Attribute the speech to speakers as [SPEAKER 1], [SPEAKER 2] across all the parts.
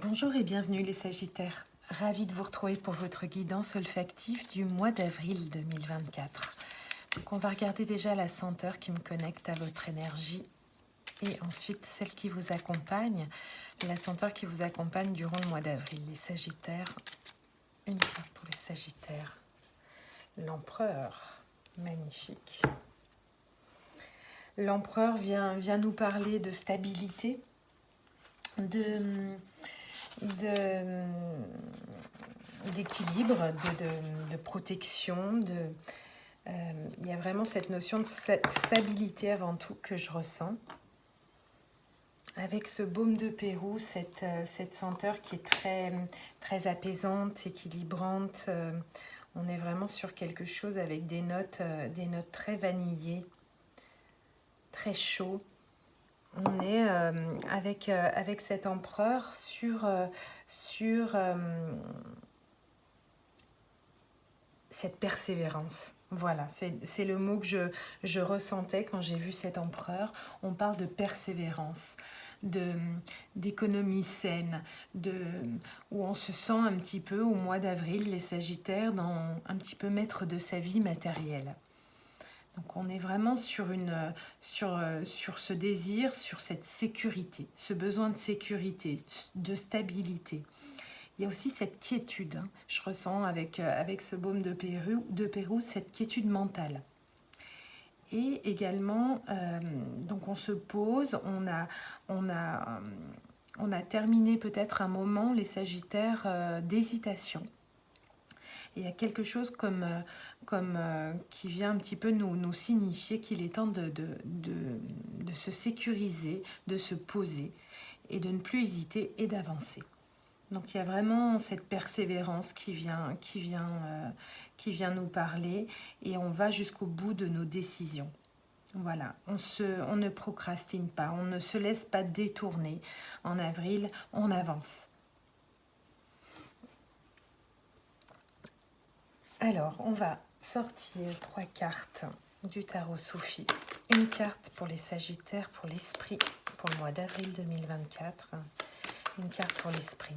[SPEAKER 1] Bonjour et bienvenue les Sagittaires. Ravie de vous retrouver pour votre guidance olfactive du mois d'avril 2024. Donc on va regarder déjà la senteur qui me connecte à votre énergie et ensuite celle qui vous accompagne, la senteur qui vous accompagne durant le mois d'avril. Les Sagittaires, une carte pour les Sagittaires. L'Empereur, magnifique. L'Empereur vient nous parler de stabilité, d'équilibre, de protection. Il y a vraiment cette notion de stabilité avant tout que je ressens. Avec ce baume de Pérou, cette senteur qui est très apaisante, équilibrante. On est vraiment sur quelque chose avec des notes très vanillées, très chaud. On est avec cet empereur sur cette persévérance. Voilà, c'est le mot que je ressentais quand j'ai vu cet empereur. On parle de persévérance, d'économie saine, où on se sent un petit peu au mois d'avril, les Sagittaires, un petit peu maître de sa vie matérielle. Donc on est vraiment sur ce désir, sur cette sécurité, ce besoin de sécurité, de stabilité. Il y a aussi cette quiétude, hein. Je ressens avec ce baume de Pérou cette quiétude mentale. Et également, donc on se pose, on a terminé peut-être un moment, les Sagittaires, d'hésitation. Et il y a quelque chose qui vient un petit peu nous signifier qu'il est temps de se sécuriser, de se poser et de ne plus hésiter et d'avancer. Donc il y a vraiment cette persévérance qui vient nous parler et on va jusqu'au bout de nos décisions. Voilà, on ne procrastine pas, on ne se laisse pas détourner. En avril, on avance. Alors, on va sortir 3 cartes du tarot Soufi. Une carte pour les Sagittaires, pour l'esprit, pour le mois d'avril 2024. Une carte pour l'esprit.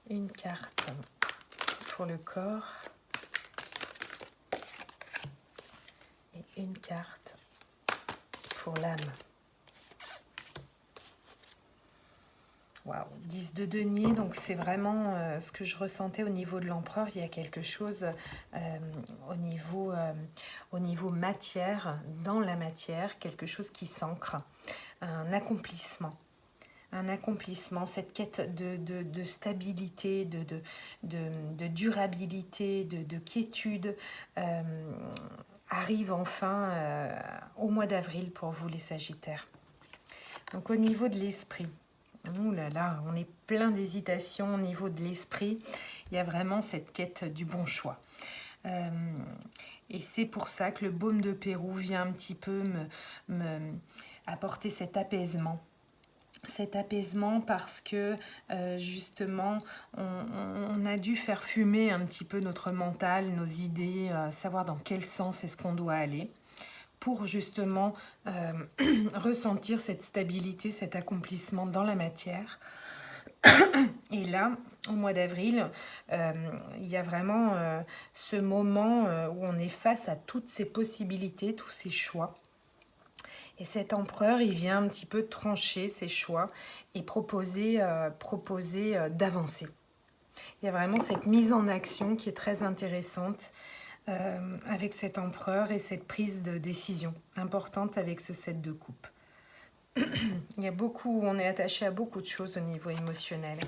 [SPEAKER 1] Une carte pour le corps. Et une carte pour l'âme. Waouh, 10 de denier, donc c'est vraiment ce que je ressentais au niveau de l'empereur. Il y a quelque chose au niveau matière, dans la matière, quelque chose qui s'ancre, un accomplissement. Cette quête de stabilité, de durabilité, de quiétude arrive enfin au mois d'avril pour vous les Sagittaires. Donc au niveau de l'esprit, ouh là là, on est plein d'hésitations au niveau de l'esprit. Il y a vraiment cette quête du bon choix. Et c'est pour ça que le baume de Pérou vient un petit peu me apporter cet apaisement. Cet apaisement parce que justement on a dû faire fumer un petit peu notre mental, nos idées, savoir dans quel sens est-ce qu'on doit aller pour justement ressentir cette stabilité, cet accomplissement dans la matière. Et là, au mois d'avril, il y a vraiment ce moment où on est face à toutes ces possibilités, tous ces choix. Et cet empereur, il vient un petit peu trancher ses choix et proposer d'avancer. Il y a vraiment cette mise en action qui est très intéressante avec cet empereur et cette prise de décision importante avec ce 7 de coupe. On est attaché à beaucoup de choses au niveau émotionnel.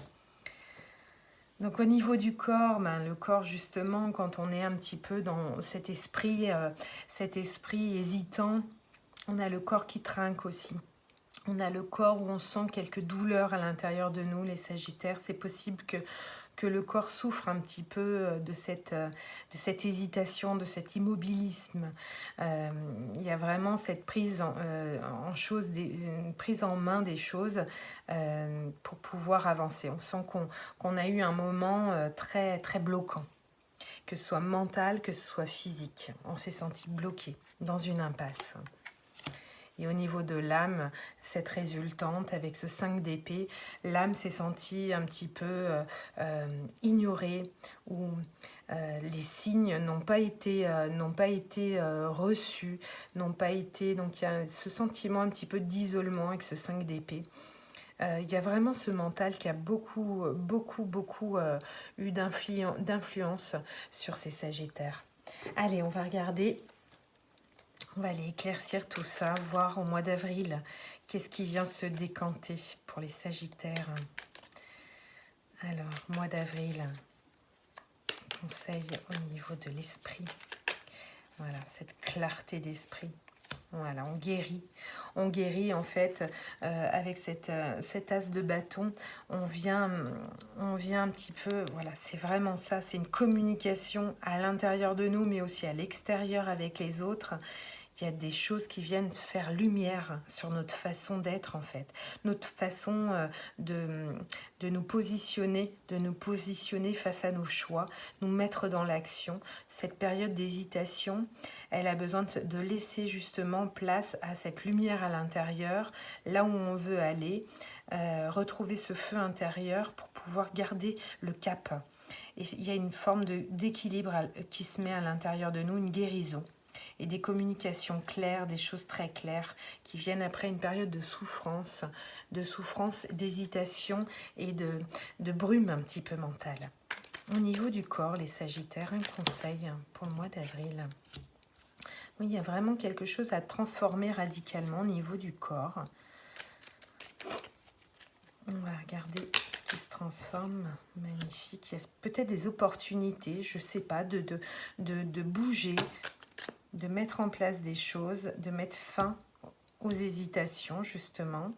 [SPEAKER 1] Donc au niveau du corps, le corps justement, quand on est un petit peu dans cet esprit hésitant, on a le corps qui trinque aussi. On a le corps où on sent quelques douleurs à l'intérieur de nous, les Sagittaires. C'est possible que le corps souffre un petit peu de cette hésitation, de cet immobilisme. Il y a vraiment cette prise une prise en main des choses pour pouvoir avancer. On sent qu'on a eu un moment très, très bloquant, que ce soit mental, que ce soit physique. On s'est senti bloqué dans une impasse. Et au niveau de l'âme, cette résultante avec ce 5 d'épée, l'âme s'est sentie un petit peu ignorée, ou les signes n'ont pas été reçus, n'ont pas été... Donc il y a ce sentiment un petit peu d'isolement avec ce 5 d'épée. Il y a vraiment ce mental qui a beaucoup eu d'influence sur ces Sagittaires. Allez, on va regarder, on va aller éclaircir tout ça, voir au mois d'avril, qu'est-ce qui vient se décanter pour les Sagittaires. Alors, mois d'avril, conseil au niveau de l'esprit. Voilà, cette clarté d'esprit. Voilà, on guérit en fait avec cet as de bâton, on vient un petit peu, voilà, c'est vraiment ça, c'est une communication à l'intérieur de nous, mais aussi à l'extérieur avec les autres. Il y a des choses qui viennent faire lumière sur notre façon d'être en fait, notre façon de nous positionner, face à nos choix, nous mettre dans l'action. Cette période d'hésitation, elle a besoin de laisser justement place à cette lumière à l'intérieur, là où on veut aller, retrouver ce feu intérieur pour pouvoir garder le cap. Et il y a une forme d'équilibre qui se met à l'intérieur de nous, une guérison. Et des communications claires, des choses très claires qui viennent après une période de souffrance, d'hésitation et de brume un petit peu mentale. Au niveau du corps, les Sagittaires, un conseil pour le mois d'avril. Oui, il y a vraiment quelque chose à transformer radicalement au niveau du corps. On va regarder ce qui se transforme. Magnifique. Il y a peut-être des opportunités, je ne sais pas, de bouger, de mettre en place des choses, de mettre fin aux hésitations, justement.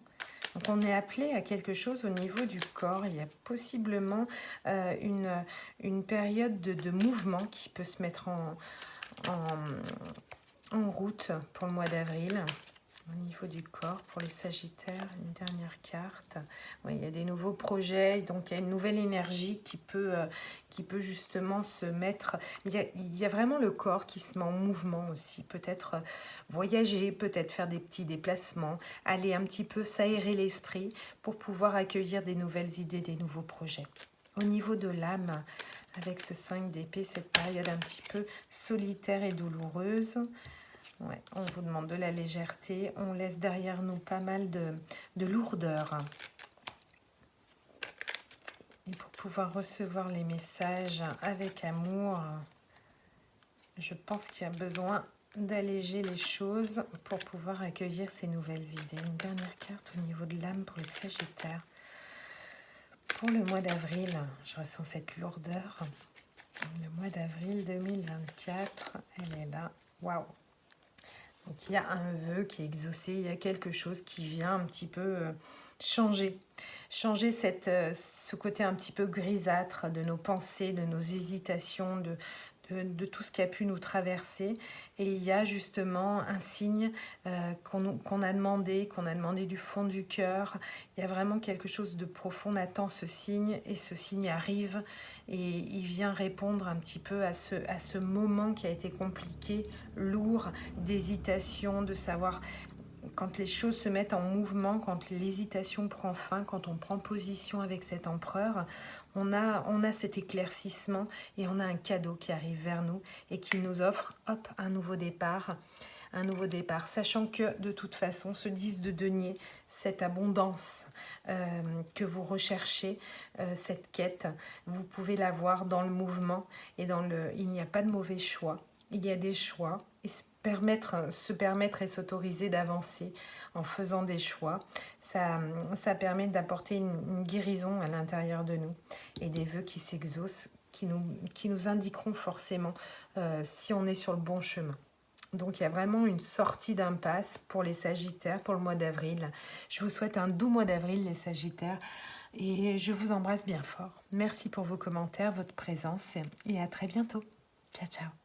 [SPEAKER 1] Donc, on est appelé à quelque chose au niveau du corps. Il y a possiblement une période de mouvement qui peut se mettre en route pour le mois d'avril. Au niveau du corps, pour les Sagittaires, une dernière carte. Oui, il y a des nouveaux projets, donc il y a une nouvelle énergie qui peut justement se mettre... Il y a vraiment le corps qui se met en mouvement aussi. Peut-être voyager, peut-être faire des petits déplacements, aller un petit peu s'aérer l'esprit pour pouvoir accueillir des nouvelles idées, des nouveaux projets. Au niveau de l'âme, avec ce 5 d'épée, cette période un petit peu solitaire et douloureuse... Ouais, on vous demande de la légèreté, on laisse derrière nous pas mal de lourdeur. Et pour pouvoir recevoir les messages avec amour, je pense qu'il y a besoin d'alléger les choses pour pouvoir accueillir ces nouvelles idées. Une dernière carte au niveau de l'âme pour les Sagittaires. Pour le mois d'avril, je ressens cette lourdeur. Le mois d'avril 2024, elle est là. Waouh! Donc, il y a un vœu qui est exaucé, il y a quelque chose qui vient un petit peu changer ce côté un petit peu grisâtre de nos pensées, de nos hésitations, de tout ce qui a pu nous traverser. Et il y a justement un signe qu'on a demandé du fond du cœur. Il y a vraiment quelque chose de profond, on attend ce signe et ce signe arrive et il vient répondre un petit peu à ce moment qui a été compliqué, lourd, d'hésitation, de savoir... Quand les choses se mettent en mouvement, quand l'hésitation prend fin, quand on prend position avec cet empereur, on a cet éclaircissement et on a un cadeau qui arrive vers nous et qui nous offre un nouveau départ, sachant que de toute façon, ce 10 de denier, cette abondance que vous recherchez, cette quête, vous pouvez l'avoir dans le mouvement et il n'y a pas de mauvais choix, il y a des choix et se permettre et s'autoriser d'avancer en faisant des choix, ça permet d'apporter une guérison à l'intérieur de nous et des vœux qui s'exaucent, qui nous indiqueront forcément si on est sur le bon chemin. Donc, il y a vraiment une sortie d'impasse pour les Sagittaires pour le mois d'avril. Je vous souhaite un doux mois d'avril, les Sagittaires, et je vous embrasse bien fort. Merci pour vos commentaires, votre présence, et à très bientôt. Ciao, ciao.